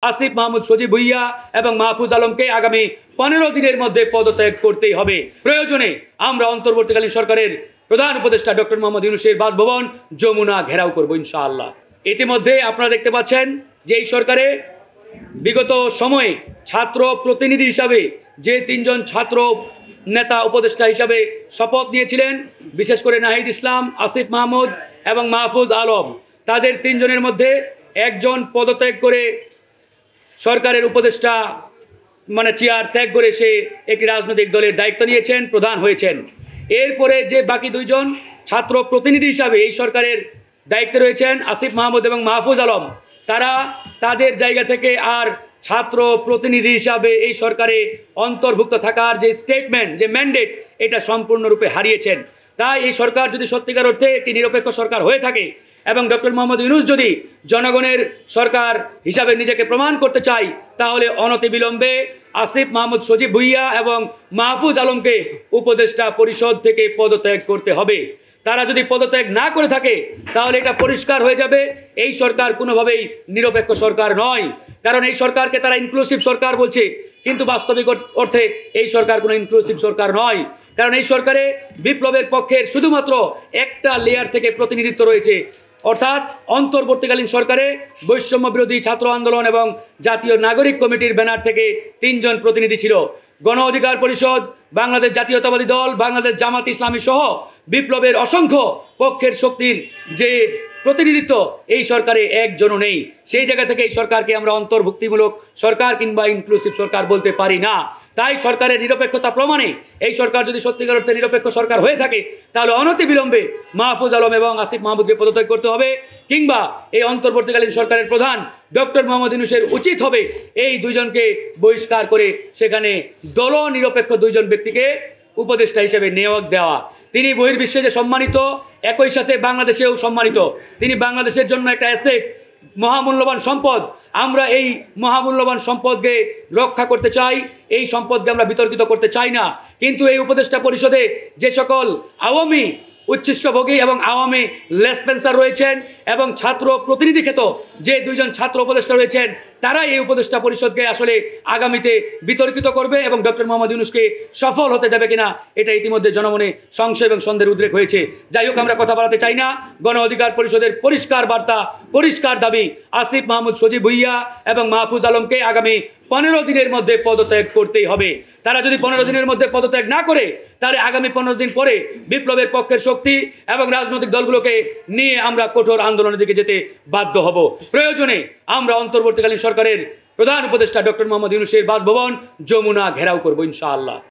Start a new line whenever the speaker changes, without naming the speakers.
আসিফ মাহমুদ সজীব ভুইয়া এবং মাহফুজ আলমকে আগামী 15 দিনের মধ্যে পদত্যাগ করতেই হবে। প্রয়োজনে আমরা অন্তর্বর্তীকালীন সরকারের প্রধান উপদেষ্টা ডক্টর মোহাম্মদ ইউনূসের বাসভবন যমুনা ঘেরাও করব ইনশাআল্লাহ। ইতিমধ্যে আপনারা দেখতে পাচ্ছেন যে এই সরকারে বিগত সময়ে ছাত্র প্রতিনিধি হিসাবে যে 3 জন ছাত্র নেতা উপদেষ্টা হিসাবে শপথ নিয়েছিলেন, বিশেষ করে নাহিদ ইসলাম, আসিফ মাহমুদ এবং মাহফুজ আলম, তাদের 3 জনের মধ্যে একজন পদত্যাগ করে সরকারের উপদেষ্টা চেয়ার ত্যাগ করে সে একটি রাজনৈতিক দলের দায়িত্ব নিয়েছেন, প্রধান হয়েছেন। এরপরে যে বাকি 2 জন ছাত্র প্রতিনিধি হিসাবে এই সরকারের দায়িত্বে রয়েছেন আসিফ মাহমুদ এবং মাহফুজ আলম, তারা তাদের জায়গা থেকে আর ছাত্র প্রতিনিধি হিসাবে এই সরকারে অন্তর্ভুক্ত থাকার যে স্টেটমেন্ট, যে ম্যান্ডেট, এটা সম্পূর্ণরূপে হারিয়েছেন। তাই এই সরকার যদি সত্যিকার অর্থে একটি নিরপেক্ষ সরকার হয়ে থাকে এবং ডক্টর মোহাম্মদ ইউনূস যদি জনগণের সরকার হিসাবে নিজেকে প্রমাণ করতে চায়, তাহলে অনতিবিলম্বে আসিফ মাহমুদ সজীব ভুইয়া এবং মাহফুজ আলমকে উপদেষ্টা পরিষদ থেকে পদত্যাগ করতে হবে। তারা যদি পদত্যাগ না করে থাকে তাহলে এটা পরিষ্কার হয়ে যাবে এই সরকার কোনোভাবেই নিরপেক্ষ সরকার নয়। কারণ এই সরকারকে তারা ইনক্লুসিভ সরকার বলছে, কিন্তু বাস্তবিক অর্থে এই সরকার কোনো ইনক্লুসিভ সরকার নয়। কারণ এই সরকারে বিপ্লবের পক্ষের শুধুমাত্র একটা লেয়ার থেকে প্রতিনিধিত্ব রয়েছে, অর্থাৎ অন্তর্বর্তীকালীন সরকারে বৈষম্য বিরোধী ছাত্র আন্দোলন এবং জাতীয় নাগরিক কমিটির ব্যানার থেকে 3 জন প্রতিনিধি ছিল। গণ অধিকার পরিষদ, বাংলাদেশ জাতীয়তাবাদী দল, বাংলাদেশ জামাত ইসলামী সহ বিপ্লবের অসংখ্য পক্ষের শক্তির যে প্রতিনিধিত্ব এই সরকারে একজনও নেই। সেই জায়গা থেকে এই সরকারকে আমরা অন্তর্ভুক্তিমূলক সরকার কিংবা ইনক্লুসিভ সরকার বলতে পারি না। তাই সরকারের নিরপেক্ষতা প্রমাণে এই সরকার যদি সত্যিকার অর্থে নিরপেক্ষ সরকার হয়ে থাকে তাহলে অনতিবিলম্বে মাহফুজ আলম এবং আসিফ মাহমুদকে পদত্যাগ করতে হবে, কিংবা এই অন্তর্বর্তীকালীন সরকারের প্রধান ডক্টর মোহাম্মদ ইউনূসের উচিত হবে এই 2 জনকে বহিষ্কার করে সেখানে দলনিরপেক্ষ 2 জন ব্যক্তিকে উপদেষ্টা হিসেবে নিয়োগ দেওয়া। তিনি বহির্বিশ্বে যে সম্মানিত, একই সাথে বাংলাদেশেও সম্মানিত। তিনি বাংলাদেশের জন্য একটা অ্যাসেট, মহামূল্যবান সম্পদ। আমরা এই মহামূল্যবান সম্পদকে রক্ষা করতে চাই, এই সম্পদকে আমরা বিতর্কিত করতে চাই না। কিন্তু এই উপদেষ্টা পরিষদে যে সকল আওয়ামী উচ্ছিষ্টভোগী এবং আওয়ামী লেসপেন্সার রয়েছেন এবং ছাত্র প্রতিনিধি খেত যে 2 জন ছাত্র উপদেষ্টা রয়েছেন, তারা এই উপদেষ্টা পরিষদকে আসলে আগামীতে বিতর্কিত করবে এবং ডক্টর মোহাম্মদ ইউনূসকে সফল হতে দেবে কিনা এটা ইতিমধ্যে জনমনে সংশয় এবং সন্দেহের উদ্রেক হয়েছে। যাই হোক, আমরা কথা বলাতে চাই না। গণ অধিকার পরিষদের পরিষ্কার বার্তা, পরিষ্কার দাবি, আসিফ মাহমুদ সজীব ভুইয়া এবং মাহফুজ আলমকে আগামী 15 দিনের মধ্যে পদত্যাগ করতেই হবে। তারা যদি 15 দিনের মধ্যে পদত্যাগ না করে তাহলে আগামী 15 দিন পরে বিপ্লবের পক্ষের শক্তি এবং রাজনৈতিক দলগুলোকে নিয়ে আমরা কঠোর আন্দোলনের দিকে যেতে বাধ্য হব। প্রয়োজনে আমরা অন্তর্বর্তীকালীন সরকারের প্রধান উপদেষ্টা ডক্টর মোহাম্মদ ইউনূসের বাসভবন যমুনা ঘেরাও করব ইনশাআল্লাহ।